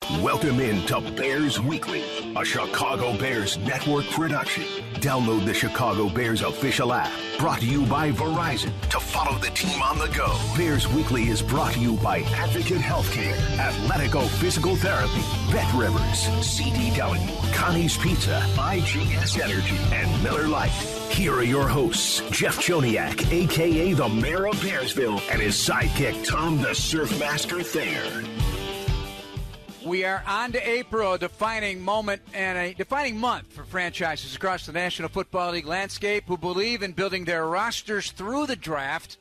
Welcome in to Bears Weekly, a Chicago Bears network production. Download the Chicago Bears official app, brought to you by Verizon, to follow the team on the go. Bears Weekly is brought to you by Advocate Healthcare, Athletico Physical Therapy, Bet Rivers, CDW, Connie's Pizza, IGS Energy, and Miller Lite. Here are your hosts, Jeff Joniak, a.k.a. the Mayor of Bearsville, and his sidekick, Tom the Surfmaster Thayer. We are on to April, a defining moment and a defining month for franchises across the National Football League landscape who believe in building their rosters through the draft,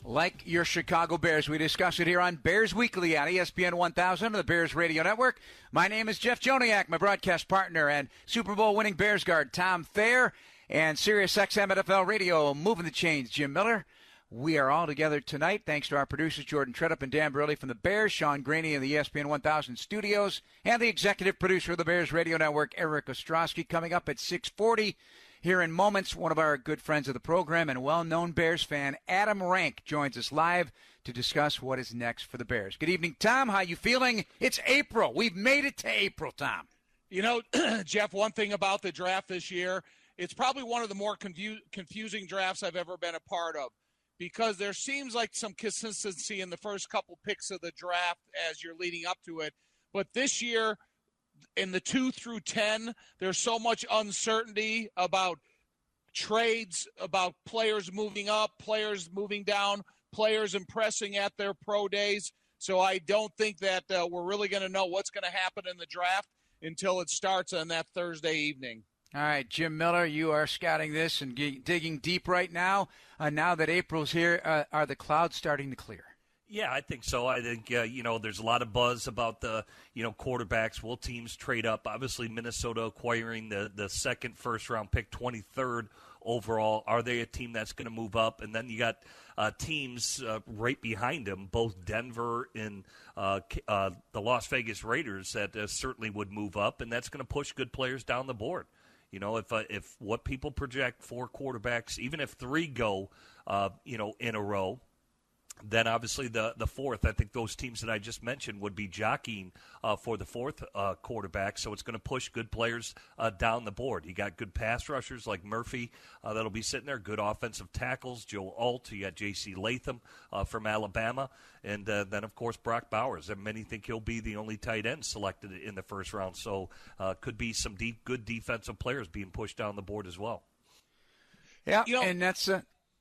like your Chicago Bears. We discuss it here on Bears Weekly on ESPN 1000 and the Bears Radio Network. My name is Jeff Joniak, my broadcast partner and Super Bowl winning Bears guard Tom Thayer, and SiriusXM NFL Radio moving the chains, Jim Miller. We are all together tonight, thanks to our producers, Jordan Tredup and Dan Burley from the Bears, Sean Graney in the ESPN 1000 studios, and the executive producer of the Bears Radio Network, Eric Ostrowski. Coming up at 6:40 here in moments, one of our good friends of the program and well-known Bears fan, Adam Rank, joins us live to discuss what is next for the Bears. Good evening, Tom. How you feeling? It's April. We've made it to April, Tom. You know, Jeff, one thing about the draft this year, it's probably one of the more confusing drafts I've ever been a part of, because there seems like some consistency in the first couple picks of the draft as you're leading up to it. But this year, in the 2 through 10, there's so much uncertainty about trades, about players moving up, players moving down, players impressing at their pro days. So I don't think that we're really going to know what's going to happen in the draft until it starts on that Thursday evening. All right, Jim Miller, you are scouting this and digging deep right now. Now that April's here, are the clouds starting to clear? Yeah, I think so. I think, there's a lot of buzz about the, quarterbacks. Will teams trade up? Obviously, Minnesota acquiring the second first-round pick, 23rd overall. Are they a team that's going to move up? And then you got teams right behind them, both Denver and the Las Vegas Raiders that certainly would move up, and that's going to push good players down the board. If what people project 4 quarterbacks, even if 3 go, in a row, then obviously the fourth, I think those teams that I just mentioned would be jockeying for the fourth quarterback. So it's going to push good players down the board. You got good pass rushers like Murphy that'll be sitting there, good offensive tackles, Joe Alt, you got J.C. Latham from Alabama, and then, of course, Brock Bowers. And many think he'll be the only tight end selected in the first round. So could be some good defensive players being pushed down the board as well. Yeah, and that's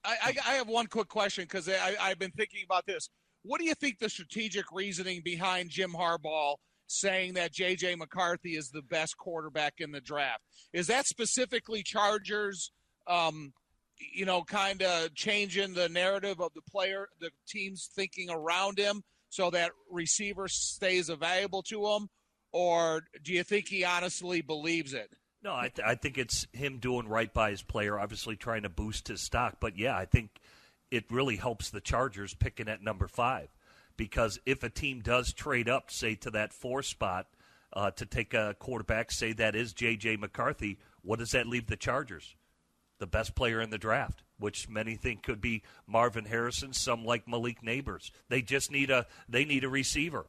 I have one quick question because I've been thinking about this. What do you think the strategic reasoning behind Jim Harbaugh saying that J.J. McCarthy is the best quarterback in the draft? Is that specifically Chargers, kind of changing the narrative of the team's thinking around him so that receiver stays available to him? Or do you think he honestly believes it? No, I think it's him doing right by his player, obviously trying to boost his stock. But, yeah, I think it really helps the Chargers picking at number 5, because if a team does trade up, say, to that 4 spot to take a quarterback, say that is J.J. McCarthy, what does that leave the Chargers? The best player in the draft, which many think could be Marvin Harrison, some like Malik Neighbors. They just need a receiver.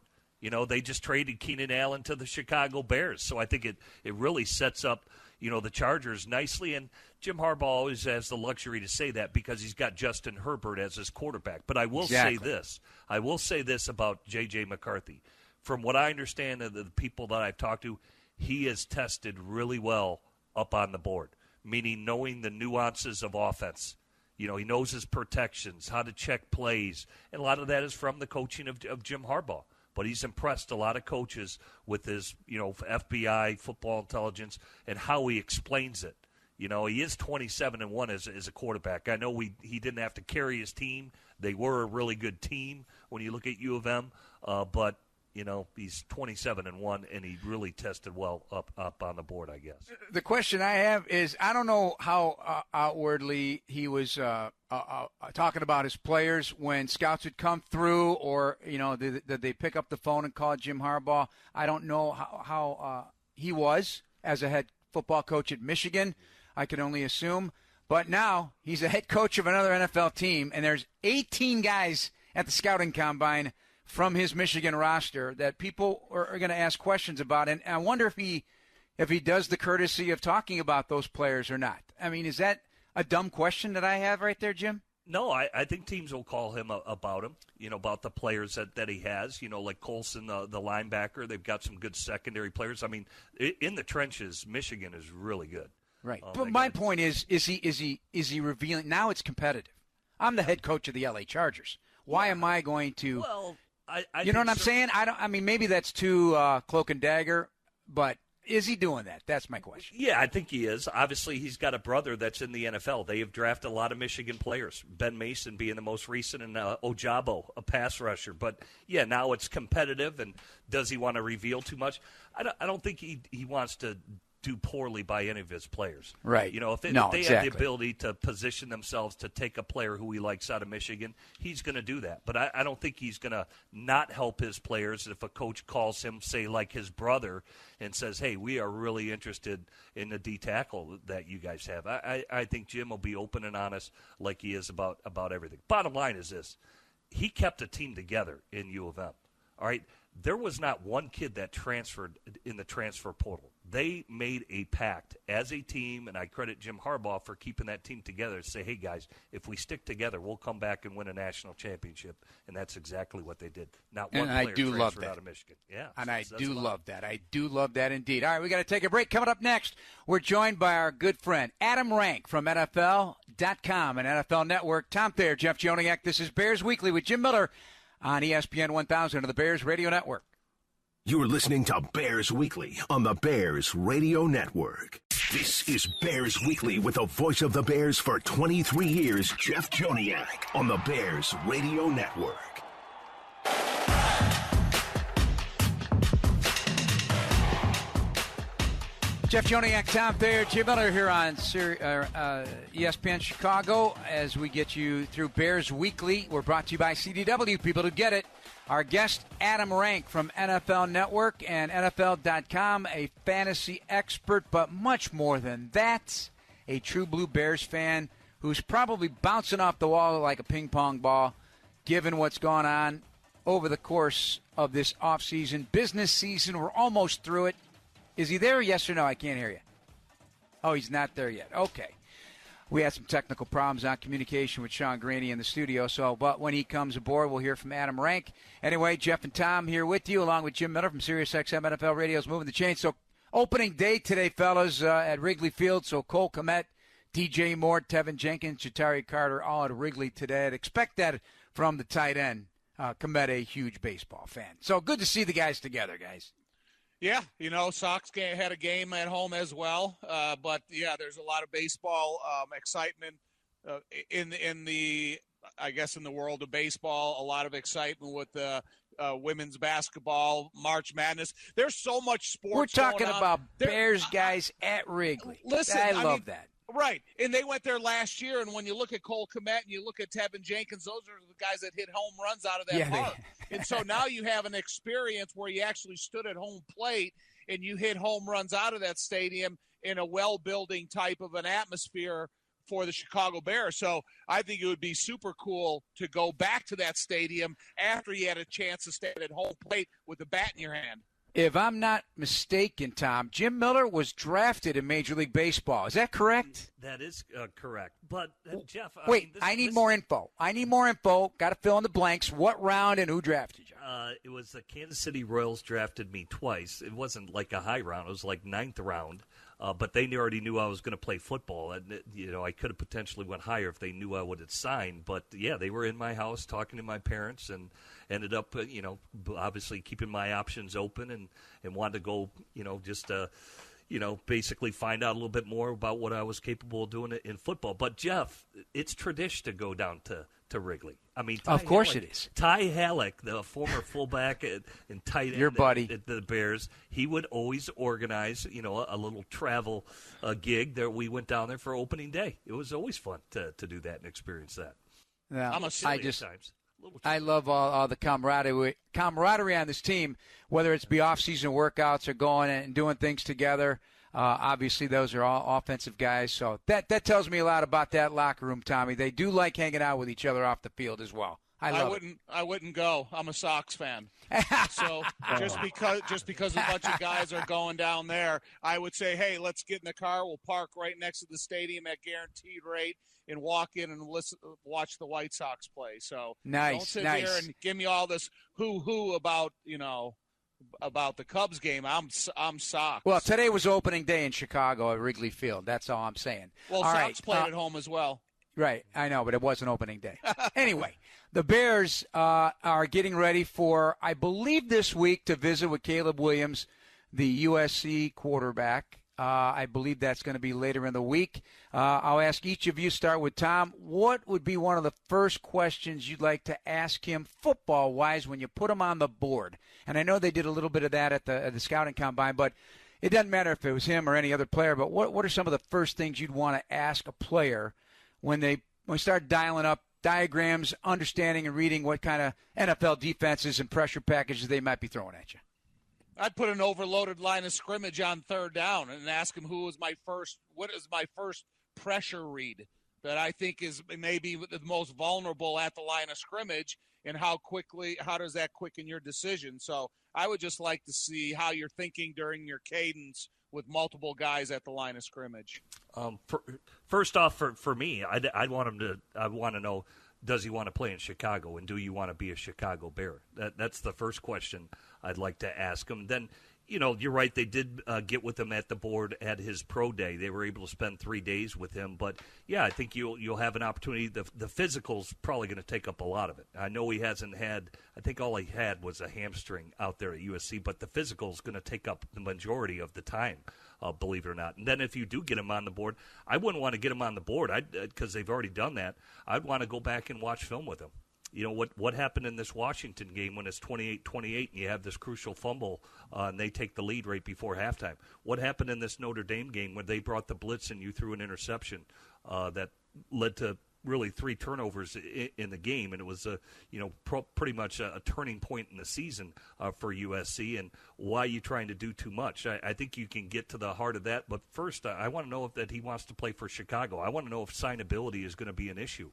They just traded Keenan Allen to the Chicago Bears. So I think it really sets up, the Chargers nicely. And Jim Harbaugh always has the luxury to say that because he's got Justin Herbert as his quarterback. But I will say this. I will say this about J.J. McCarthy. From what I understand of the people that I've talked to, he is tested really well up on the board, meaning knowing the nuances of offense. He knows his protections, how to check plays. And a lot of that is from the coaching of Jim Harbaugh. But he's impressed a lot of coaches with his, FBI, football intelligence, and how he explains it. He is 27-1 as a quarterback. I know he didn't have to carry his team. They were a really good team when you look at U of M. But he's 27-1, and he really tested well up on the board, I guess. The question I have is, I don't know how outwardly he was talking about his players when scouts would come through, or did they pick up the phone and call Jim Harbaugh. I don't know how he was as a head football coach at Michigan. I can only assume. But now he's a head coach of another NFL team, and there's 18 guys at the scouting combine from his Michigan roster that people are going to ask questions about. And I wonder if he does the courtesy of talking about those players or not. I mean, is that a dumb question that I have right there, Jim? No, I think teams will call him about him, about the players that he has, like Colson, the linebacker. They've got some good secondary players. I mean, in the trenches, Michigan is really good. Right. But my point is he revealing? Now it's competitive. I'm the head coach of the LA Chargers. Why am I going to? Well, I you know what I'm saying? I mean, maybe that's too cloak and dagger, but is he doing that? That's my question. Yeah, I think he is. Obviously, he's got a brother that's in the NFL. They have drafted a lot of Michigan players, Ben Mason being the most recent, and Ojabo, a pass rusher. But, yeah, now it's competitive, and does he want to reveal too much? I don't think he wants to do poorly by any of his players. Right. If they exactly. have the ability to position themselves to take a player who he likes out of Michigan, he's going to do that. But I don't think he's going to not help his players if a coach calls him, say, like his brother, and says, hey, we are really interested in the D tackle that you guys have. I think Jim will be open and honest like he is about everything. Bottom line is this. He kept a team together in U of M. All right? There was not one kid that transferred in the transfer portal. They made a pact as a team, and I credit Jim Harbaugh for keeping that team together to say, hey, guys, if we stick together, we'll come back and win a national championship. And that's exactly what they did. Not one player transferred out of Michigan. Yeah, and I do love that. I do love that indeed. All right, we got to take a break. Coming up next, we're joined by our good friend Adam Rank from NFL.com and NFL Network. Tom Thayer, Jeff Joniak. This is Bears Weekly with Jim Miller on ESPN 1000 of the Bears Radio Network. You're listening to Bears Weekly on the Bears Radio Network. This is Bears Weekly with the voice of the Bears for 23 years, Jeff Joniak, on the Bears Radio Network. Jeff Joniak, Tom Thayer, Jim Miller here on ESPN Chicago as we get you through Bears Weekly. We're brought to you by CDW, people who get it. Our guest, Adam Rank from NFL Network and NFL.com, a fantasy expert, but much more than that, a true blue Bears fan who's probably bouncing off the wall like a ping pong ball, given what's gone on over the course of this offseason, business season. We're almost through it. Is he there? Yes or no? I can't hear you. Oh, he's not there yet. Okay. We had some technical problems on communication with Sean Graney in the studio, but when he comes aboard, we'll hear from Adam Rank. Anyway, Jeff and Tom here with you, along with Jim Miller from SiriusXM NFL Radio's Moving the Chain. So opening day today, fellas, at Wrigley Field. So Cole Kmet, DJ Moore, Tevin Jenkins, Jatari Carter, all at Wrigley today. I'd expect that from the tight end. Kmet, a huge baseball fan. So good to see the guys together, guys. Yeah, Sox had a game at home as well. But, yeah, there's a lot of baseball excitement in the world of baseball, a lot of excitement with women's basketball, March Madness. There's so much sports. We're talking about Bears guys at Wrigley. Listen, I love that. Right, and they went there last year, and when you look at Cole Kmet and you look at Tevin Jenkins, those are the guys that hit home runs out of that park. And so now you have an experience where you actually stood at home plate and you hit home runs out of that stadium in a well-building type of an atmosphere for the Chicago Bears. So I think it would be super cool to go back to that stadium after you had a chance to stand at home plate with the bat in your hand. If I'm not mistaken, Tom, Jim Miller was drafted in Major League Baseball. Is that correct? That is correct. But, Jeff, I need more info. Got to fill in the blanks. What round and who drafted you? It was the Kansas City Royals drafted me twice. It wasn't like a high round. It was like 9th round. But they already knew I was going to play football. And, I could have potentially went higher if they knew I would have signed. But, yeah, they were in my house talking to my parents and ended up, obviously keeping my options open and wanted to go, basically find out a little bit more about what I was capable of doing in football. But, Jeff, it's tradition to go down to Wrigley. I mean, of course it is. Ty Halleck, the former fullback and tight end your buddy at the Bears, he would always organize, a little travel gig there. We went down there for opening day. It was always fun to do that and experience that. Yeah, I'm a silly at times. I love all the camaraderie on this team, whether it's be off-season workouts or going and doing things together. Obviously, those are all offensive guys. So that tells me a lot about that locker room, Tommy. They do like hanging out with each other off the field as well. I wouldn't go. I'm a Sox fan. So just because a bunch of guys are going down there, I would say, hey, let's get in the car. We'll park right next to the stadium at guaranteed rate and walk in and watch the White Sox play. So don't sit here and give me all this hoo-hoo about the Cubs game. I'm Sox. Well, today was opening day in Chicago at Wrigley Field. That's all I'm saying. Well, Sox played at home as well. Right, I know, but it wasn't opening day. Anyway, the Bears are getting ready for, I believe, this week to visit with Caleb Williams, the USC quarterback. I believe that's going to be later in the week. I'll ask each of you, start with Tom. What would be one of the first questions you'd like to ask him football-wise when you put him on the board? And I know they did a little bit of that at the scouting combine, but it doesn't matter if it was him or any other player. But what are some of the first things you'd want to ask a player when we start dialing up diagrams, understanding and reading what kind of NFL defenses and pressure packages they might be throwing at you? I'd put an overloaded line of scrimmage on third down and ask him what is my first pressure read that I think is maybe the most vulnerable at the line of scrimmage, and how does that quicken your decision? So I would just like to see how you're thinking during your cadence with multiple guys at the line of scrimmage. First off, for me, I want to know, does he want to play in Chicago, and do you want to be a Chicago Bear? That's the first question I'd like to ask him. Then, you're right. They did get with him at the board at his pro day. They were able to spend 3 days with him. But, yeah, I think you'll have an opportunity. The physical's probably going to take up a lot of it. I know he hasn't had – I think all he had was a hamstring out there at USC. But the physical's going to take up the majority of the time, believe it or not. And then if you do get him on the board, I wouldn't want to get him on the board because they've already done that. I'd want to go back and watch film with him. What happened in this Washington game when it's 28-28 and you have this crucial fumble and they take the lead right before halftime? What happened in this Notre Dame game when they brought the blitz and you threw an interception that led to really 3 turnovers in the game, and it was pretty much a turning point in the season for USC? And why are you trying to do too much? I think you can get to the heart of that, but first I want to know that he wants to play for Chicago. I want to know if signability is going to be an issue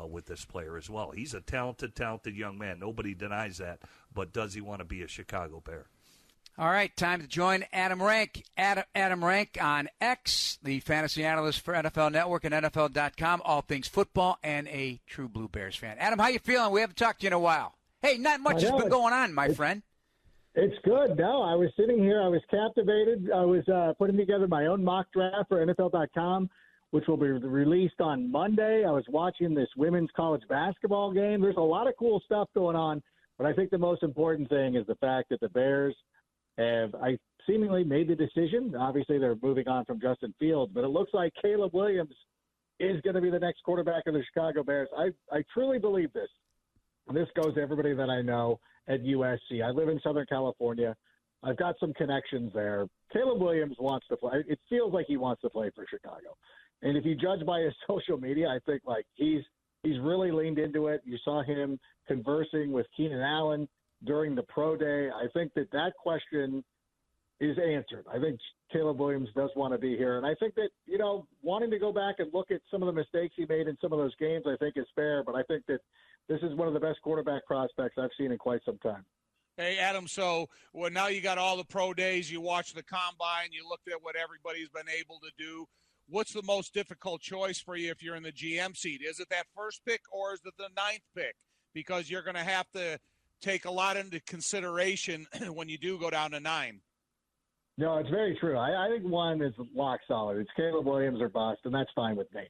with this player as well. He's a talented young man. Nobody denies that. But does he want to be a Chicago Bear? All right, time to join Adam Rank. Adam Rank on X, the fantasy analyst for NFL Network and NFL.com, all things football, and a true Blue Bears fan. Adam, how you feeling? We haven't talked to you in a while. Hey, not much has been going on, my friend. It's good. No, I was sitting here. I was captivated. I was putting together my own mock draft for NFL.com, which will be released on Monday. I was watching this women's college basketball game. There's a lot of cool stuff going on, but I think the most important thing is the fact that the Bears have seemingly made the decision. Obviously, they're moving on from Justin Fields, but it looks like Caleb Williams is going to be the next quarterback of the Chicago Bears. I truly believe this. And this goes to everybody that I know at USC. I live in Southern California. I've got some connections there. Caleb Williams wants to play. It feels like he wants to play for Chicago. And if you judge by his social media, I think he's really leaned into it. You saw him conversing with Keenan Allen during the pro day. I think that question is answered. I think Caleb Williams does want to be here. And I think that, wanting to go back and look at some of the mistakes he made in some of those games, I think is fair. But I think that this is one of the best quarterback prospects I've seen in quite some time. Hey, Adam, so now you got all the pro days. You watch the combine. You looked at what everybody's been able to do. What's the most difficult choice for you if you're in the GM seat? Is it that first pick or is it the 9th pick? Because you're going to have to take a lot into consideration when you do go down to 9. No, it's very true. I think 1 is lock solid. It's Caleb Williams or bust, and that's fine with me.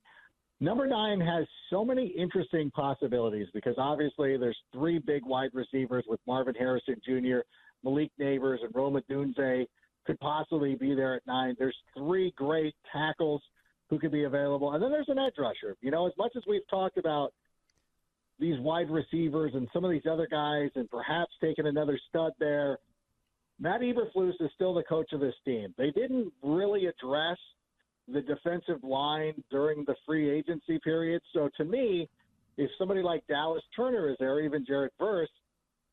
Number 9 has so many interesting possibilities because obviously there's 3 big wide receivers with Marvin Harrison Jr., Malik Neighbors, and Roma Dunze could possibly be there at 9. There's 3 great tackles who could be available. And then there's an edge rusher. As much as we've talked about these wide receivers and some of these other guys and perhaps taking another stud there, Matt Eberflus is still the coach of this team. They didn't really address the defensive line during the free agency period. So to me, if somebody like Dallas Turner is there, even Jared Verse,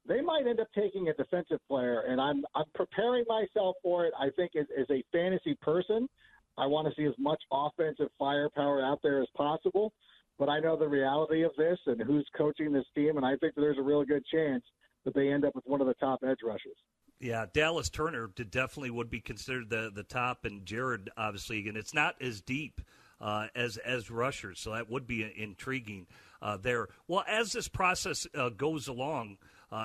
they might end up taking a defensive player, and I'm preparing myself for it. I think as a fantasy person, I want to see as much offensive firepower out there as possible. but I know the reality of this and who's coaching this team, and I think there's a really good chance that they end up with one of the top edge rushers. Yeah, Dallas Turner definitely would be considered the top, and Jared, obviously, and it's not as deep as rushers, so that would be intriguing there. Well, as this process goes along,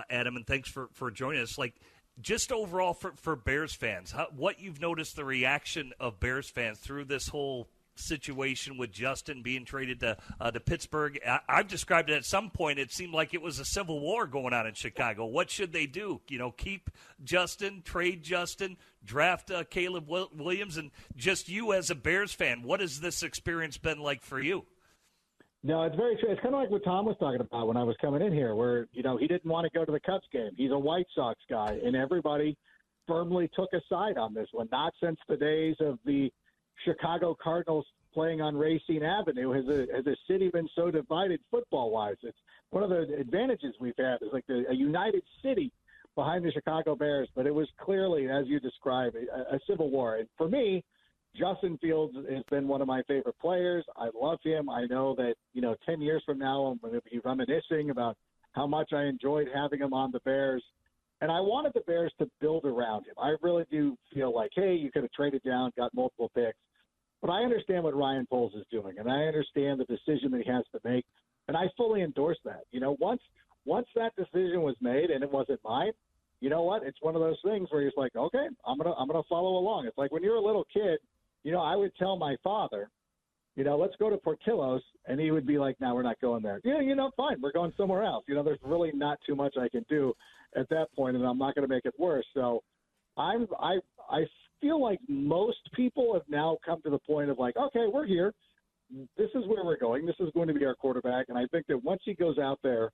Adam, and thanks for joining us, like, just overall for Bears fans, what you've noticed the reaction of Bears fans through this whole situation with Justin being traded to Pittsburgh. I've described it at some point. It seemed like it was a civil war going on in Chicago. What should they do? Keep Justin, trade Justin, draft Caleb Williams, and just you as a Bears fan, what has this experience been like for you? No, it's very true. It's kind of like what Tom was talking about when I was coming in here, where, he didn't want to go to the Cubs game. He's a White Sox guy, and everybody firmly took a side on this one. Not since the days of the Chicago Cardinals playing on Racine Avenue has a city been so divided football-wise. It's one of the advantages we've had is like a united city behind the Chicago Bears, but it was clearly, as you described, a civil war. And for me, Justin Fields has been one of my favorite players. I love him. I know that, 10 years from now, I'm going to be reminiscing about how much I enjoyed having him on the Bears. And I wanted the Bears to build around him. I really do feel like, hey, you could have traded down, got multiple picks. But I understand what Ryan Poles is doing, and I understand the decision that he has to make, and I fully endorse that. Once that decision was made and it wasn't mine, you know what? It's one of those things where he's like, okay, I'm gonna follow along. It's like when you're a little kid, I would tell my father, let's go to Portillo's, and he would be like, no, we're not going there. Yeah, fine, we're going somewhere else. There's really not too much I can do at that point, and I'm not going to make it worse. So I feel like most people have now come to the point of like, okay, we're here. This is where we're going. This is going to be our quarterback. And I think that once he goes out there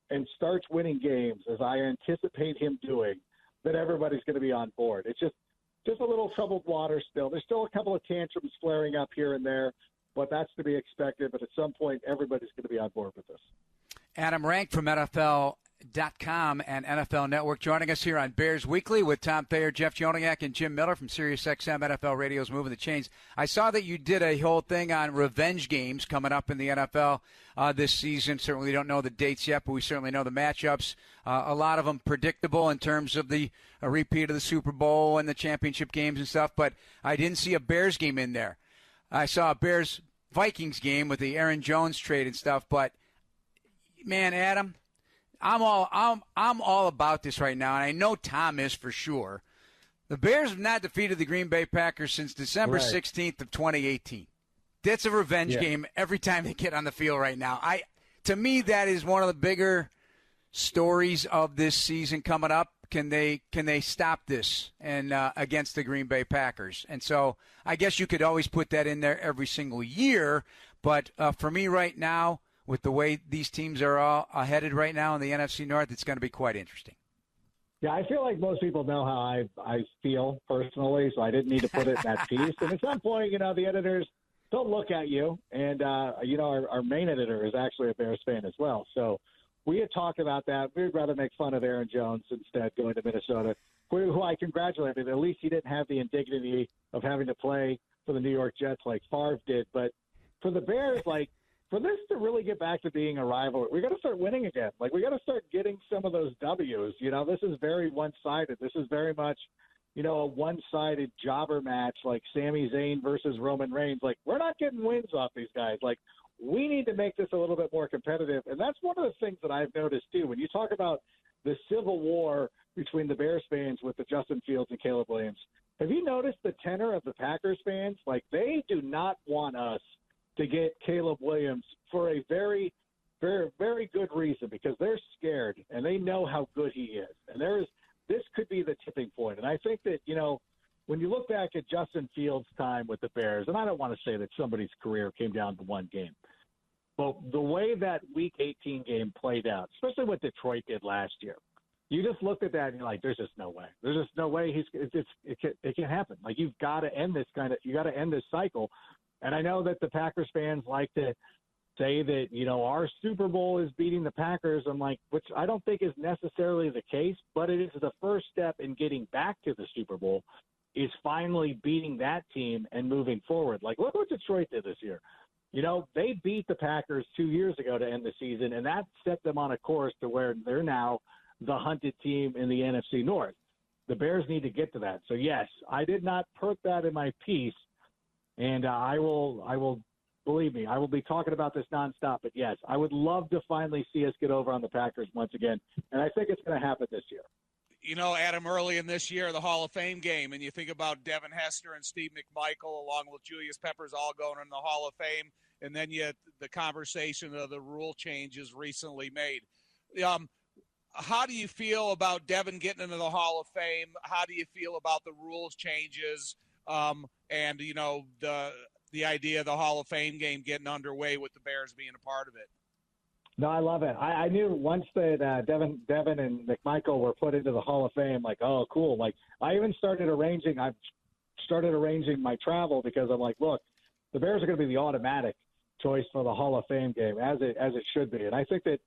and starts winning games, as I anticipate him doing, that everybody's going to be on board. It's just a little troubled water still. There's still a couple of tantrums flaring up here and there, but that's to be expected. But at some point, everybody's going to be on board with this. Adam Rank from NFL.com and NFL Network joining us here on Bears Weekly with Tom Thayer, Jeff Joniak, and Jim Miller from SiriusXM NFL Radio's Moving the Chains. I saw that you did a whole thing on revenge games coming up in the NFL this season. Certainly don't know the dates yet, but we certainly know the matchups. A lot of them predictable in terms of a repeat of the Super Bowl and the championship games and stuff, but I didn't see a Bears game in there. I saw a Bears-Vikings game with the Aaron Jones trade and stuff, but man, Adam, I'm all about this right now, and I know Tom is for sure. The Bears have not defeated the Green Bay Packers since December 16th of 2018. That's a revenge game every time they get on the field right now. To me, that is one of the bigger stories of this season coming up. Can they stop this and against the Green Bay Packers? And so I guess you could always put that in there every single year, but for me right now, with the way these teams are all headed right now in the NFC North, it's going to be quite interesting. Yeah, I feel like most people know how I feel personally, so I didn't need to put it in that piece. And at some point, the editors don't look at you. And, our main editor is actually a Bears fan as well. So we had talked about that. We'd rather make fun of Aaron Jones instead going to Minnesota, who I congratulated. At least he didn't have the indignity of having to play for the New York Jets like Favre did. But for the Bears, for this to really get back to being a rival, we got to start winning again. We got to start getting some of those W's. This is very one-sided. This is very much, a one-sided jobber match like Sami Zayn versus Roman Reigns. We're not getting wins off these guys. We need to make this a little bit more competitive. And that's one of the things that I've noticed, too. When you talk about the civil war between the Bears fans with the Justin Fields and Caleb Williams, have you noticed the tenor of the Packers fans? They do not want us to get Caleb Williams for a very, very, very good reason, because they're scared and they know how good he is. And this could be the tipping point. And I think that, when you look back at Justin Fields' time with the Bears, and I don't want to say that somebody's career came down to one game, but the way that Week 18 game played out, especially what Detroit did last year, you just looked at that and you're like, there's just no way. There's just no way it can't happen. You've got to end this you got to end this cycle. And I know that the Packers fans like to say that, our Super Bowl is beating the Packers. Which I don't think is necessarily the case, but it is the first step in getting back to the Super Bowl, is finally beating that team and moving forward. Look what Detroit did this year. They beat the Packers 2 years ago to end the season, and that set them on a course to where they're now the hunted team in the NFC North. The Bears need to get to that. So, yes, I did not put that in my piece, and I will, believe me, I will be talking about this nonstop. But, yes, I would love to finally see us get over on the Packers once again, and I think it's going to happen this year. Adam, early in this year, the Hall of Fame game, and you think about Devin Hester and Steve McMichael along with Julius Peppers all going in the Hall of Fame, and then the conversation of the rule changes recently made. How do you feel about Devin getting into the Hall of Fame? How do you feel about the rules changes and, the idea of the Hall of Fame game getting underway with the Bears being a part of it? No, I love it. I knew once that Devin and McMichael were put into the Hall of Fame, like, oh, cool. Like, I even started arranging my travel because I'm like, look, the Bears are going to be the automatic choice for the Hall of Fame game, as it should be. And I think that,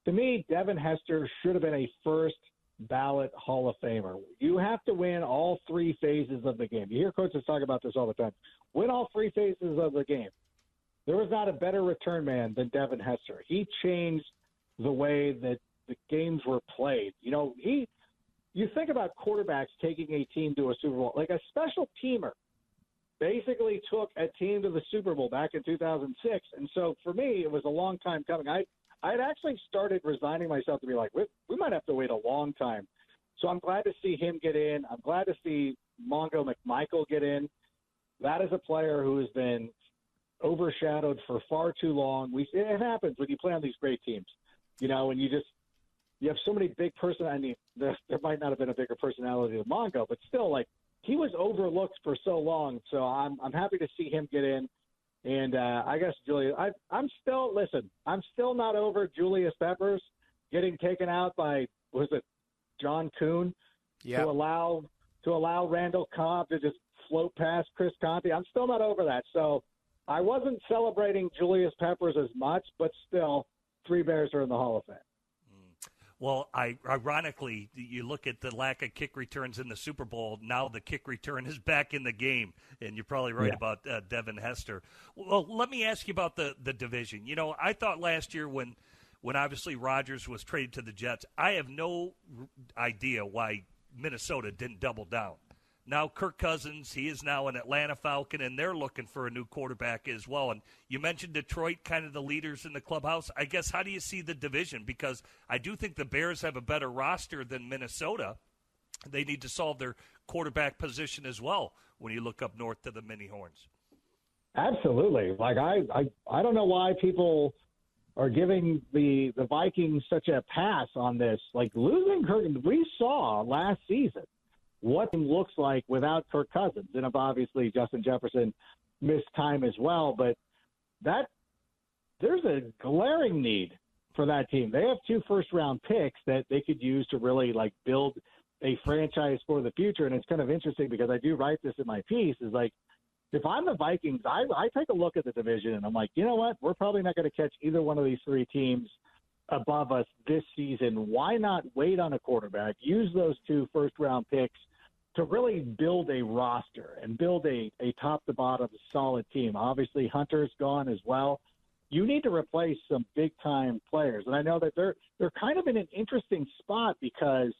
to me, Devin Hester should have been a first ballot Hall of Famer. You have to win all three phases of the game. You hear coaches talk about this all the time. Win all three phases of the game. There was not a better return man than Devin Hester. He changed the way that the games were played. You think about quarterbacks taking a team to a Super Bowl. Like, a special teamer basically took a team to the Super Bowl back in 2006. And so for me, it was a long time coming. I had actually started resigning myself to be like, we might have to wait a long time. So I'm glad to see him get in. I'm glad to see Mongo McMichael get in. That is a player who has been overshadowed for far too long. It happens when you play on these great teams, and you have so many big personalities. There might not have been a bigger personality than Mongo, but still, like, he was overlooked for so long. So I'm happy to see him get in. And I guess Julius, I'm still not over Julius Peppers getting taken out by, was it John Kuhn? Yep. to allow Randall Cobb to just float past Chris Conte. I'm still not over that. So I wasn't celebrating Julius Peppers as much, but still, 3 Bears are in the Hall of Fame. Well, ironically, you look at the lack of kick returns in the Super Bowl. Now the kick return is back in the game, and you're probably right about Devin Hester. Well, let me ask you about the division. I thought last year when obviously Rodgers was traded to the Jets, I have no idea why Minnesota didn't double down. Now Kirk Cousins, he is now an Atlanta Falcon, and they're looking for a new quarterback as well. And you mentioned Detroit, kind of the leaders in the clubhouse. I guess, how do you see the division? Because I do think the Bears have a better roster than Minnesota. They need to solve their quarterback position as well when you look up north to the Mini Horns. Absolutely. Like, I don't know why people are giving the Vikings such a pass on this. Like, losing Kirk, we saw last season what it looks like without Kirk Cousins. And obviously Justin Jefferson missed time as well, but there's a glaring need for that team. They have 2 first-round picks that they could use to really, like, build a franchise for the future. And it's kind of interesting because I do write this in my piece, is like, if I'm the Vikings, I take a look at the division and I'm like, you know what? We're probably not going to catch either one of these 3 teams above us this season. Why not wait on a quarterback, use those 2 first-round picks to really build a roster and build a top-to-bottom solid team? Obviously, Hunter's gone as well. You need to replace some big-time players. And I know that they're kind of in an interesting spot because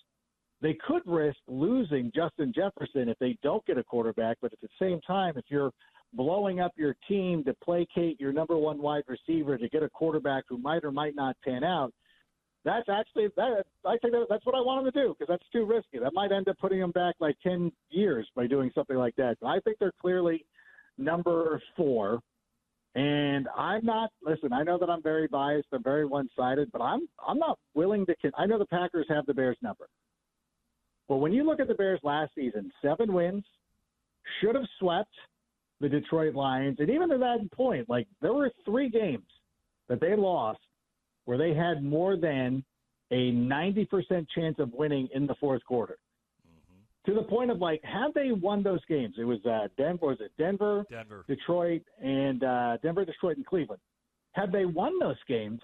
they could risk losing Justin Jefferson if they don't get a quarterback. But at the same time, if you're blowing up your team to placate your number 1 wide receiver to get a quarterback who might or might not pan out, I think that's what I want them to do, because that's too risky. That might end up putting them back like 10 years by doing something like that. But I think they're clearly number 4. And I know that I'm very biased. I'm very one-sided, but I'm not willing to – I know the Packers have the Bears number. But when you look at the Bears last season, 7 wins, should have swept the Detroit Lions. And even to that point, like, there were 3 games that they lost where they had more than a 90% chance of winning in the fourth quarter. Mm-hmm. To the point of, like, had they won those games, it was Denver, Detroit, and Denver, Detroit, and Cleveland. Had they won those games,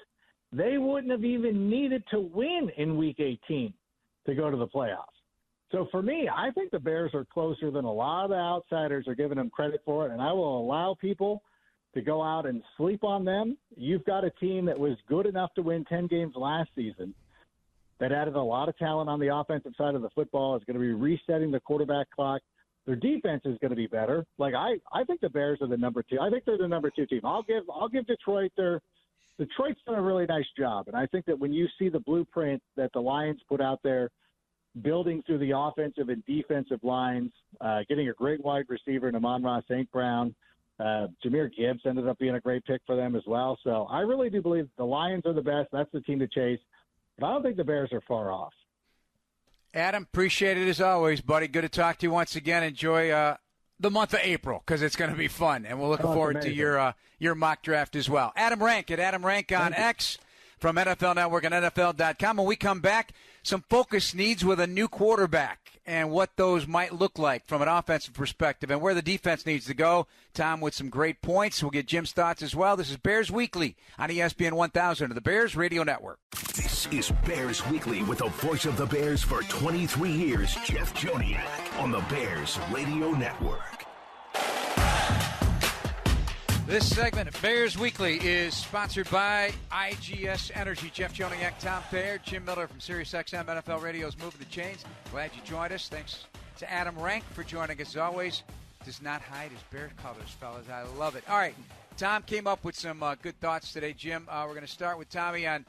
they wouldn't have even needed to win in Week 18 to go to the playoffs. So for me, I think the Bears are closer than a lot of the outsiders are giving them credit for it, and I will allow people to go out and sleep on them. You've got a team that was good enough to win 10 games last season, that added a lot of talent on the offensive side of the football, is going to be resetting the quarterback clock. Their defense is going to be better. Like I think the Bears are the number 2. I think they're the number 2 team. I'll give Detroit Detroit's done a really nice job, and I think that when you see the blueprint that the Lions put out there, building through the offensive and defensive lines, getting a great wide receiver in Amon-Ra St. Brown, Jahmyr Gibbs ended up being a great pick for them as well. So I really do believe the Lions are the best. That's the team to chase. But I don't think the Bears are far off. Adam, appreciate it as always, buddy. Good to talk to you once again. Enjoy the month of April because it's going to be fun, and we're looking forward to your mock draft as well. Adam Rank at Adam Rank on X from NFL Network and NFL.com. When we come back, some focus needs with a new quarterback and what those might look like from an offensive perspective and where the defense needs to go. Tom with some great points. We'll get Jim's thoughts as well. This is Bears Weekly on ESPN 1000 of the Bears Radio Network. This is Bears Weekly with the voice of the Bears for 23 years, Jeff Joniak, on the Bears Radio Network. This segment of Bears Weekly is sponsored by IGS Energy. Jeff Joniak, Tom Thayer, Jim Miller from SiriusXM NFL Radio's Moving the Chains. Glad you joined us. Thanks to Adam Rank for joining us as always. Does not hide his Bear colors, fellas. I love it. All right, Tom came up with some good thoughts today. Jim, we're going to start with Tommy on,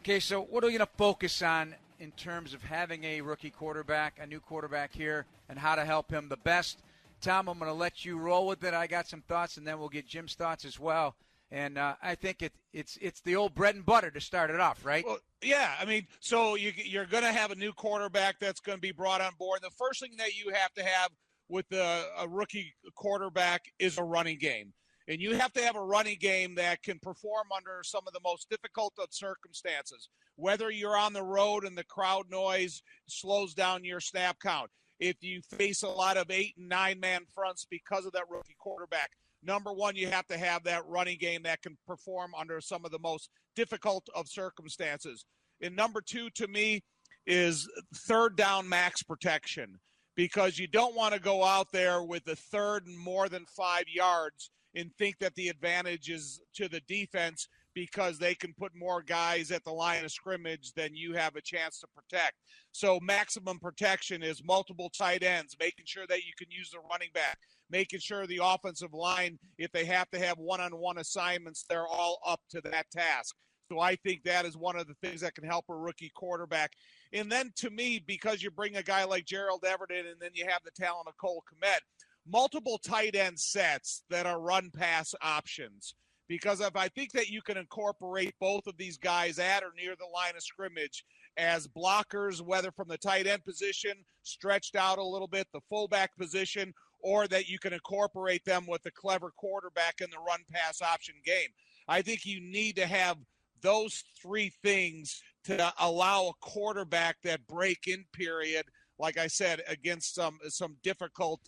okay, so what are we going to focus on in terms of having a rookie quarterback, a new quarterback here, and how to help him the best? Tom, I'm going to let you roll with it. I got some thoughts, and then we'll get Jim's thoughts as well. And I think it's the old bread and butter to start it off, right? Well, yeah, I mean, so you're going to have a new quarterback that's going to be brought on board. The first thing that you have to have with a rookie quarterback is a running game. And you have to have a running game that can perform under some of the most difficult of circumstances, whether you're on the road and the crowd noise slows down your snap count. If you face a lot of 8- and 9-man fronts because of that rookie quarterback, number one, you have to have that running game that can perform under some of the most difficult of circumstances. And number two, to me, is third down max protection, because you don't want to go out there with the third and more than 5 yards and think that the advantage is to the defense because they can put more guys at the line of scrimmage than you have a chance to protect. So maximum protection is multiple tight ends, making sure that you can use the running back, making sure the offensive line, if they have to have one-on-one assignments, they're all up to that task. So I think that is one of the things that can help a rookie quarterback. And then to me, because you bring a guy like Gerald Everett in and then you have the talent of Cole Kmet, multiple tight end sets that are run-pass options. Because if I think that you can incorporate both of these guys at or near the line of scrimmage as blockers, whether from the tight end position, stretched out a little bit, the fullback position, or that you can incorporate them with a clever quarterback in the run-pass option game. I think you need to have those three things to allow a quarterback that break-in period, like I said, against some difficult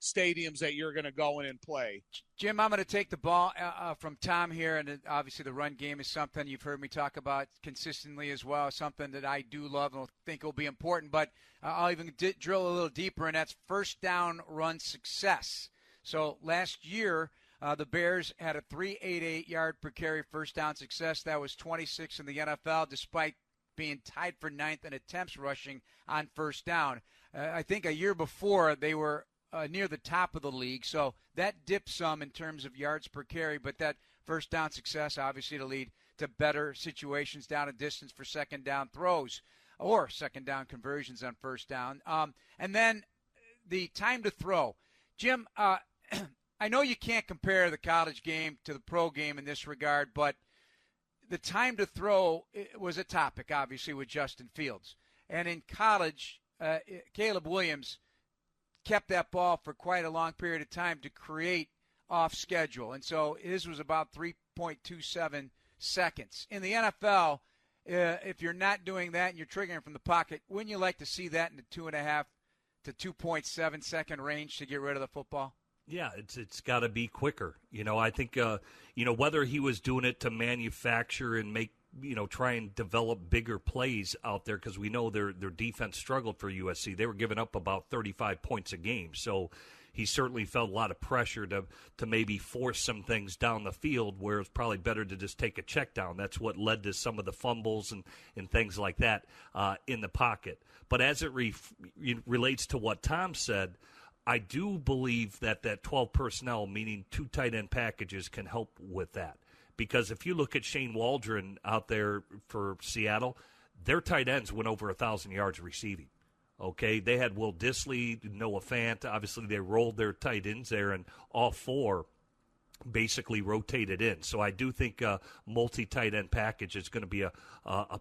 stadiums that you're going to go in and play. Jim, I'm going to take the ball from Tom here, and obviously the run game is something you've heard me talk about consistently as well, something that I do love and think will be important, but I'll even drill a little deeper, and that's first down run success. So last year, the Bears had a 3.88 yard per carry first down success. That was 26 in the NFL, despite being tied for ninth in attempts rushing on first down. I think a year before they were near the top of the league, so that dipped some in terms of yards per carry, but that first down success obviously to lead to better situations down a distance for second down throws or second down conversions on first down. And then the time to throw. Jim, I know you can't compare the college game to the pro game in this regard, but the time to throw was a topic, obviously, with Justin Fields. And in college, Caleb Williams kept that ball for quite a long period of time to create off schedule. And so his was about 3.27 seconds. In the NFL, if you're not doing that and you're triggering from the pocket, wouldn't you like to see that in the 2.5 to 2.7 second range to get rid of the football? Yeah, it's got to be quicker. I think, whether he was doing it to manufacture and make, try and develop bigger plays out there, because we know their defense struggled for USC. They were giving up about 35 points a game. So, he certainly felt a lot of pressure to maybe force some things down the field where it's probably better to just take a check down. That's what led to some of the fumbles and things like that in the pocket. But as it relates to what Tom said, I do believe that 12 personnel, meaning 2 tight end packages, can help with that. Because if you look at Shane Waldron out there for Seattle, their tight ends went over 1,000 yards receiving. Okay, they had Will Dissly, Noah Fant. Obviously, they rolled their tight ends there, and all 4 basically rotated in. So I do think a multi-tight end package is going to be a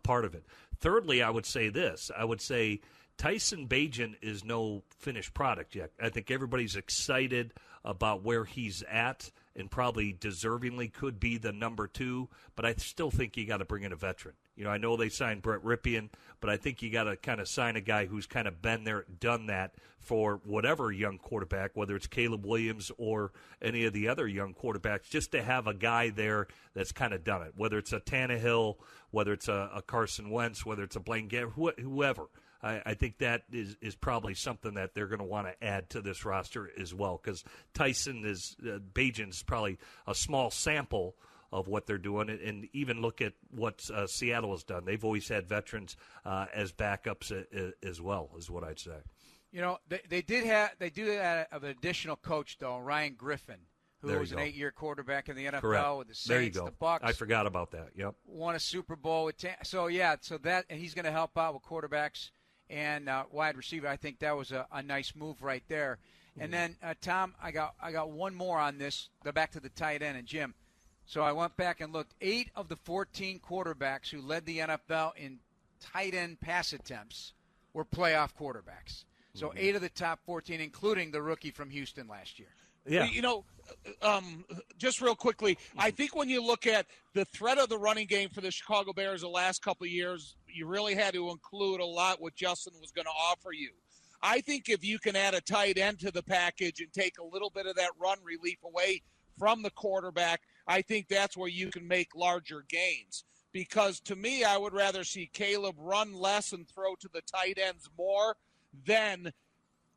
part of it. Thirdly, I would say this. I would say Tyson Bagent is no finished product yet. I think everybody's excited about where he's at and probably deservingly could be the number 2, but I still think you got to bring in a veteran. You know, I know they signed Brett Ripien, but I think you got to kind of sign a guy who's kind of been there, done that for whatever young quarterback, whether it's Caleb Williams or any of the other young quarterbacks, just to have a guy there that's kind of done it, whether it's a Tannehill, whether it's a Carson Wentz, whether it's a Blaine Gabbert, whoever. I think that is probably something that they're going to want to add to this roster as well, because Bagent's probably a small sample of what they're doing, and even look at what Seattle has done. They've always had veterans as backups as well, is what I'd say. You know, they do have an additional coach though, Ryan Griffin, who was an 8-year quarterback in the NFL. Correct. With the Saints, there you go. the Bucks. I forgot about that. Yep. Won a Super Bowl with and he's going to help out with quarterbacks and wide receiver. I think that was a nice move right there. And then Tom, I got one more on this. Go back to the tight end, and Jim. So I went back and looked. 8 of the 14 quarterbacks who led the NFL in tight end pass attempts were playoff quarterbacks. So 8 of the top 14, including the rookie from Houston last year. Yeah. You know, just real quickly, I think when you look at the threat of the running game for the Chicago Bears the last couple of years, you really had to include a lot what Justin was going to offer you. I think if you can add a tight end to the package and take a little bit of that run relief away from the quarterback, I think that's where you can make larger gains. Because to me, I would rather see Caleb run less and throw to the tight ends more than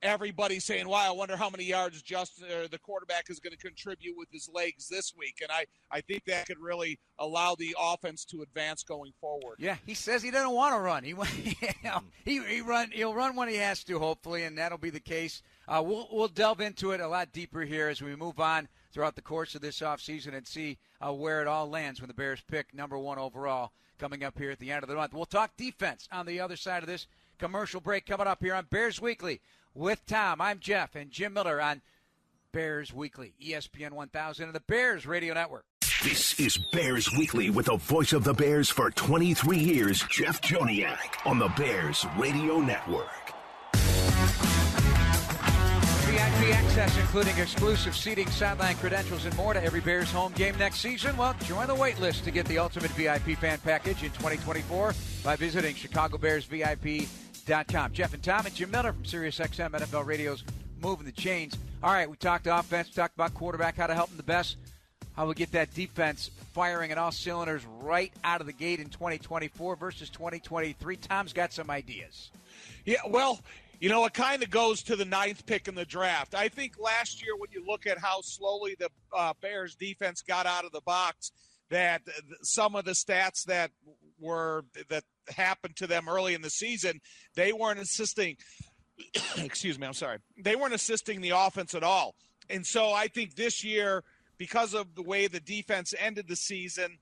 everybody saying, wow, I wonder how many yards Justin or the quarterback is going to contribute with his legs this week. And I think that could really allow the offense to advance going forward. Yeah, he says he doesn't want to run. He'll run when he has to, hopefully, and that'll be the case. We'll delve into it a lot deeper here as we move on throughout the course of this offseason and see where it all lands when the Bears pick number 1 overall coming up here at the end of the month. We'll talk defense on the other side of this commercial break coming up here on Bears Weekly with Tom. I'm Jeff and Jim Miller on Bears Weekly, ESPN 1000 and the Bears Radio Network. This is Bears Weekly with the voice of the Bears for 23 years, Jeff Joniak, on the Bears Radio Network. VIP access, including exclusive seating, sideline credentials, and more to every Bears home game next season. Well, join the wait list to get the ultimate VIP fan package in 2024 by visiting ChicagoBearsVIP.com. Jeff and Tom and Jim Miller from SiriusXM NFL Radio's Moving the Chains. All right, we talked offense, talked about quarterback, how to help them the best, how we get that defense firing at all cylinders right out of the gate in 2024 versus 2023. Tom's got some ideas. Yeah, well, you know, it kind of goes to the 9th pick in the draft. I think last year when you look at how slowly the Bears defense got out of the box, that some of the stats that happened to them early in the season, they weren't assisting they weren't assisting the offense at all. And so I think this year, because of the way the defense ended the season,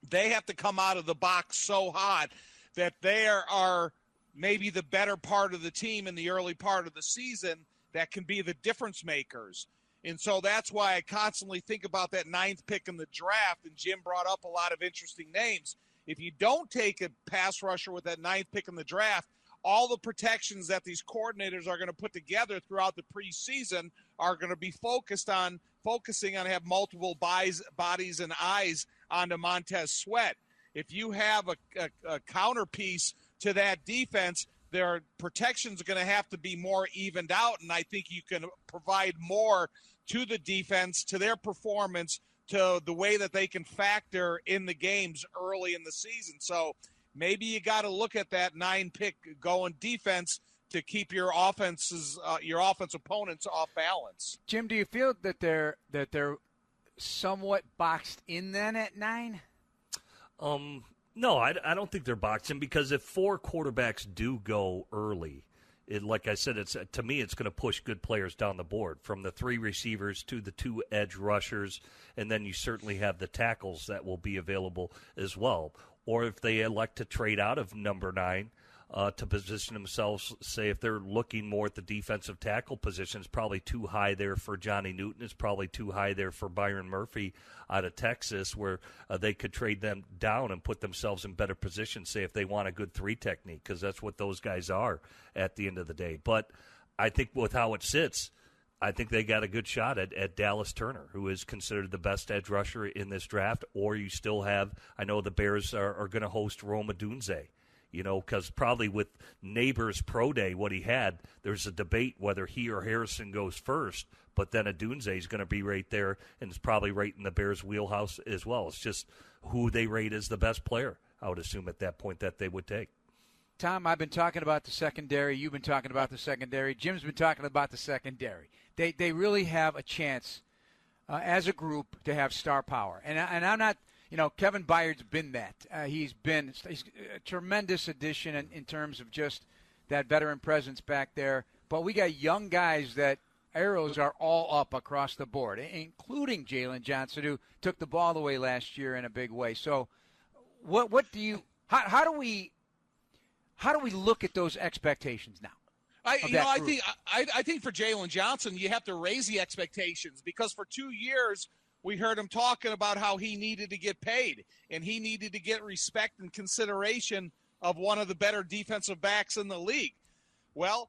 they have to come out of the box so hot that they are maybe the better part of the team in the early part of the season that can be the difference makers. And so that's why I constantly think about that 9th pick in the draft, and Jim brought up a lot of interesting names. If you don't take a pass rusher with that 9th pick in the draft, all the protections that these coordinators are going to put together throughout the preseason are going to be focusing on have multiple bodies and eyes onto Montez Sweat. If you have a counterpiece to that defense, their protections are going to have to be more evened out, and I think you can provide more to the defense, to their performance, to the way that they can factor in the games early in the season. So maybe you got to look at that 9 pick going defense to keep your offense opponents off balance. Jim, do you feel that they're somewhat boxed in then at 9? No, I don't think they're boxed in, because if 4 quarterbacks do go early, like I said, to me it's going to push good players down the board, from the 3 receivers to the 2 edge rushers, and then you certainly have the tackles that will be available as well. Or if they elect to trade out of number 9 to position themselves, say if they're looking more at the defensive tackle position, it's probably too high there for Johnny Newton. It's probably too high there for Byron Murphy out of Texas, where they could trade them down and put themselves in better position, say if they want a good 3 technique, because that's what those guys are at the end of the day. But I think with how it sits, I think they got a good shot at Dallas Turner, who is considered the best edge rusher in this draft. Or you still have, I know the Bears are going to host Rome Odunze. Because probably with Neighbors Pro Day, what he had, there's a debate whether he or Harrison goes first, but then Odunze is going to be right there, and it's probably right in the Bears' wheelhouse as well. It's just who they rate as the best player, I would assume at that point that they would take. Tom, I've been talking about the secondary. You've been talking about the secondary. Jim's been talking about the secondary. They really have a chance as a group to have star power. And I'm not – Kevin Byard's been that. He's a tremendous addition in terms of just that veteran presence back there. But we got young guys that arrows are all up across the board, including Jalen Johnson, who took the ball away last year in a big way. So how do we look at those expectations now? I think for Jalen Johnson, you have to raise the expectations, because for 2 years we heard him talking about how he needed to get paid and he needed to get respect and consideration of one of the better defensive backs in the league. Well,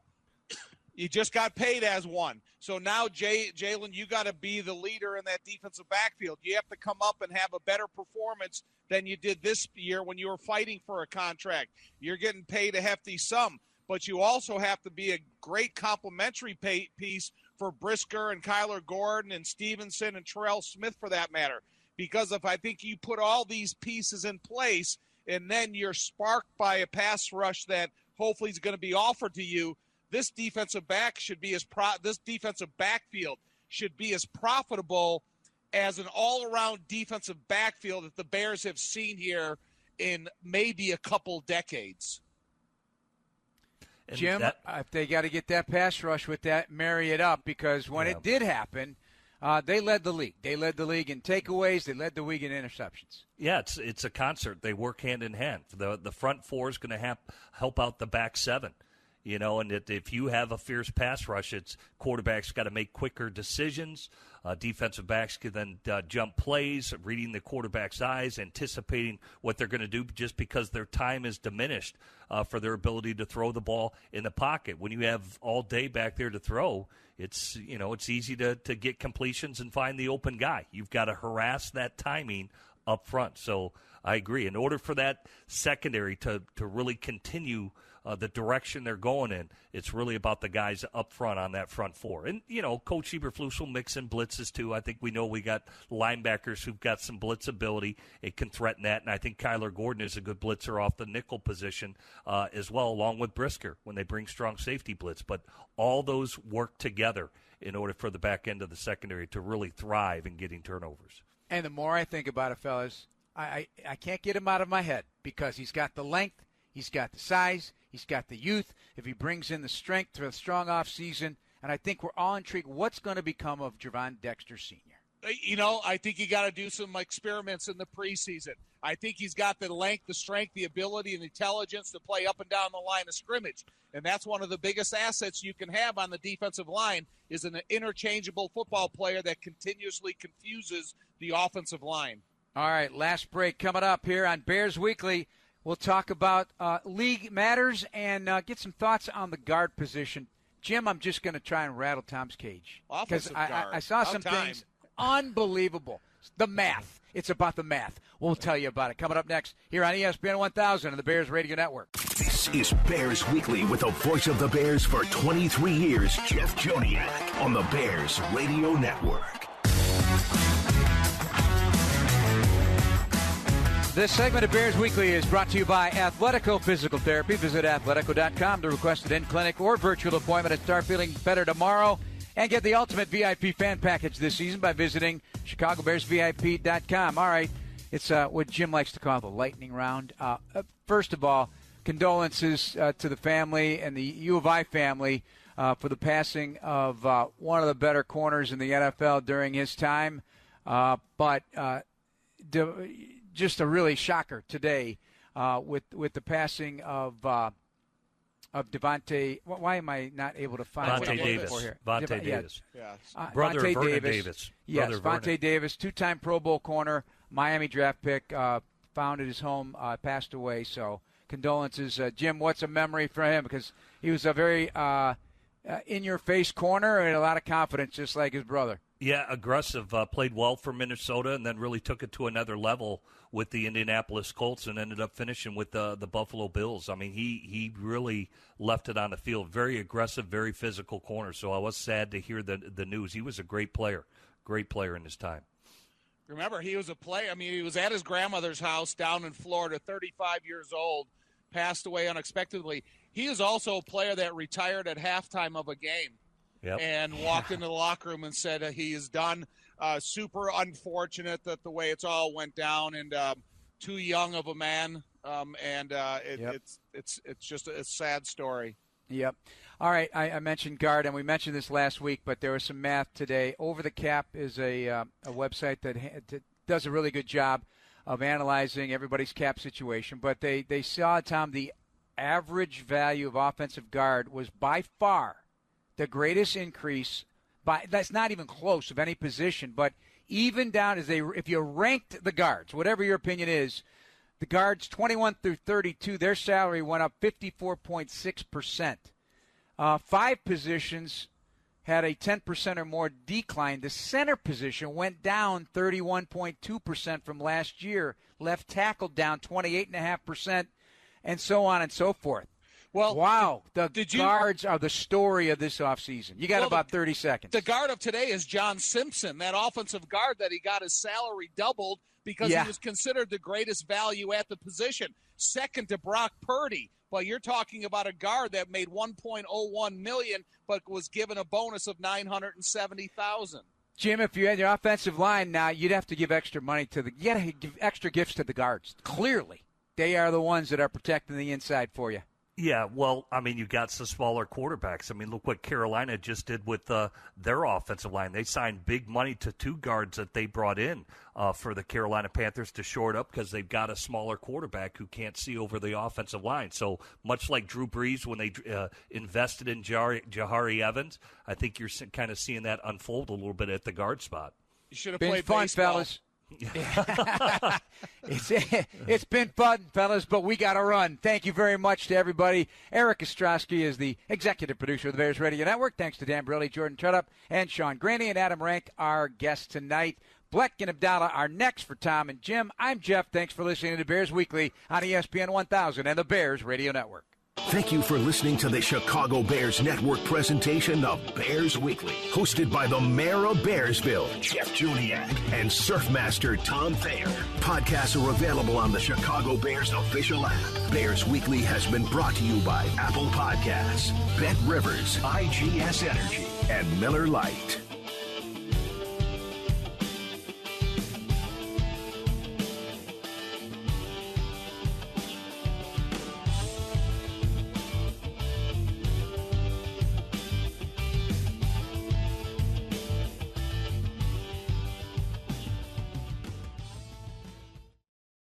you just got paid as one. So now, Jalen, you got to be the leader in that defensive backfield. You have to come up and have a better performance than you did this year when you were fighting for a contract. You're getting paid a hefty sum, but you also have to be a great complementary piece for Brisker and Kyler Gordon and Stevenson and Terrell Smith, for that matter. Because if I think you put all these pieces in place and then you're sparked by a pass rush that hopefully is going to be offered to you, this defensive backfield should be as profitable as an all-around defensive backfield that the Bears have seen here in maybe a couple decades. And Jim, they got to get that pass rush with that, marry it up, because when it did happen, they led the league. They led the league in takeaways. They led the league in interceptions. Yeah, it's a concert. They work hand in hand. The front 4 is going to help out the back 7. And if you have a fierce pass rush, it's quarterbacks got to make quicker decisions. Defensive backs can then jump plays, reading the quarterback's eyes, anticipating what they're going to do, just because their time is diminished for their ability to throw the ball in the pocket. When you have all day back there to throw, it's easy to get completions and find the open guy. You've got to harass that timing up front. So I agree. In order for that secondary to really continue the direction they're going in, it's really about the guys up front on that front 4. And, Coach Eberflus will mix in blitzes too. I think we got linebackers who've got some blitz ability. It can threaten that. And I think Kyler Gordon is a good blitzer off the nickel position as well, along with Brisker when they bring strong safety blitz. But all those work together in order for the back end of the secondary to really thrive in getting turnovers. And the more I think about it, fellas, I can't get him out of my head, because he's got the length, he's got the size, he's got the youth. If he brings in the strength to a strong offseason, and I think we're all intrigued what's going to become of Javon Dexter Sr. I think you got to do some experiments in the preseason. I think he's got the length, the strength, the ability, and intelligence to play up and down the line of scrimmage. And that's one of the biggest assets you can have on the defensive line, is an interchangeable football player that continuously confuses the offensive line. All right, last break coming up here on Bears Weekly. We'll talk about league matters and get some thoughts on the guard position. Jim, I'm just going to try and rattle Tom's cage, because I saw some things unbelievable. The math. It's about the math. We'll tell you about it. Coming up next here on ESPN 1000 and the Bears Radio Network. This is Bears Weekly with the voice of the Bears for 23 years, Jeff Joniak, on the Bears Radio Network. This segment of Bears Weekly is brought to you by Athletico Physical Therapy. Visit athletico.com to request an in-clinic or virtual appointment and start feeling better tomorrow. And get the ultimate VIP fan package this season by visiting ChicagoBearsVIP.com. All right, it's what Jim likes to call the lightning round. First of all, condolences to the family and the U of I family for the passing of one of the better corners in the NFL during his time. But just a really shocker today with the passing of Devontae. Why am I not able to find Vontae Davis? Here? Vontae Davis. Yeah. Brother Vontae Vernon Davis. Davis. Yes, Brother Vontae Vernon. Davis, two-time Pro Bowl corner, Miami draft pick, found at his home, passed away. So condolences. Jim, what's a memory for him? Because he was a very in-your-face corner and a lot of confidence, just like his brother. Yeah, aggressive. Played well for Minnesota and then really took it to another level with the Indianapolis Colts and ended up finishing with the Buffalo Bills. I mean, he really left it on the field. Very aggressive, very physical corner. So I was sad to hear the news. He was a great player in his time. Remember, he was a player. I mean, he was at his grandmother's house down in Florida, 35 years old, passed away unexpectedly. He is also a player that retired at halftime of a game. Yep. And walked into the locker room and said he is done. Super unfortunate that the way it's all went down, and too young of a man. It's just a sad story. Yep. All right. I mentioned guard, and we mentioned this last week, but there was some math today. Over the Cap is a website that does a really good job of analyzing everybody's cap situation. But they saw, Tom, the average value of offensive guard was by far the greatest increase, that's not even close of any position, but even down if you ranked the guards, whatever your opinion is, the guards 21 through 32, their salary went up 54.6%. 5 positions had a 10% or more decline. The center position went down 31.2% from last year. Left tackle down 28.5%, and so on and so forth. Well, wow, the guards are the story of this offseason. You got about 30 seconds. The guard of today is John Simpson, that offensive guard that he got his salary doubled because he was considered the greatest value at the position, second to Brock Purdy. But you're talking about a guard that made $1.01 million but was given a bonus of $970,000. Jim, if you had your offensive line now, you'd have to give extra money you got to give extra gifts to the guards. Clearly, they are the ones that are protecting the inside for you. Yeah, well, I mean, you got some smaller quarterbacks. I mean, look what Carolina just did with their offensive line. They signed big money to 2 guards that they brought in for the Carolina Panthers to shore it up because they've got a smaller quarterback who can't see over the offensive line. So much like Drew Brees when they invested in Jahari Evans, I think you're kind of seeing that unfold a little bit at the guard spot. You should have been played fun, baseball. Fellas. It's been fun, fellas, but we got to run. Thank you very much to everybody. Eric Ostrowski is the executive producer of the Bears Radio Network. Thanks to Dan Briley, Jordan Tredup, and Sean Graney, and Adam Rank, our guest tonight. Bleck and Abdallah are next for Tom and Jim. I'm Jeff. Thanks for listening to Bears Weekly on ESPN 1000 and the Bears Radio Network. Thank you for listening to the Chicago Bears Network presentation of Bears Weekly, hosted by the mayor of Bearsville, Jeff Joniak, and Surfmaster Tom Thayer. Podcasts are available on the Chicago Bears official app. Bears Weekly has been brought to you by Apple Podcasts, Bet Rivers, IGS Energy, and Miller Lite.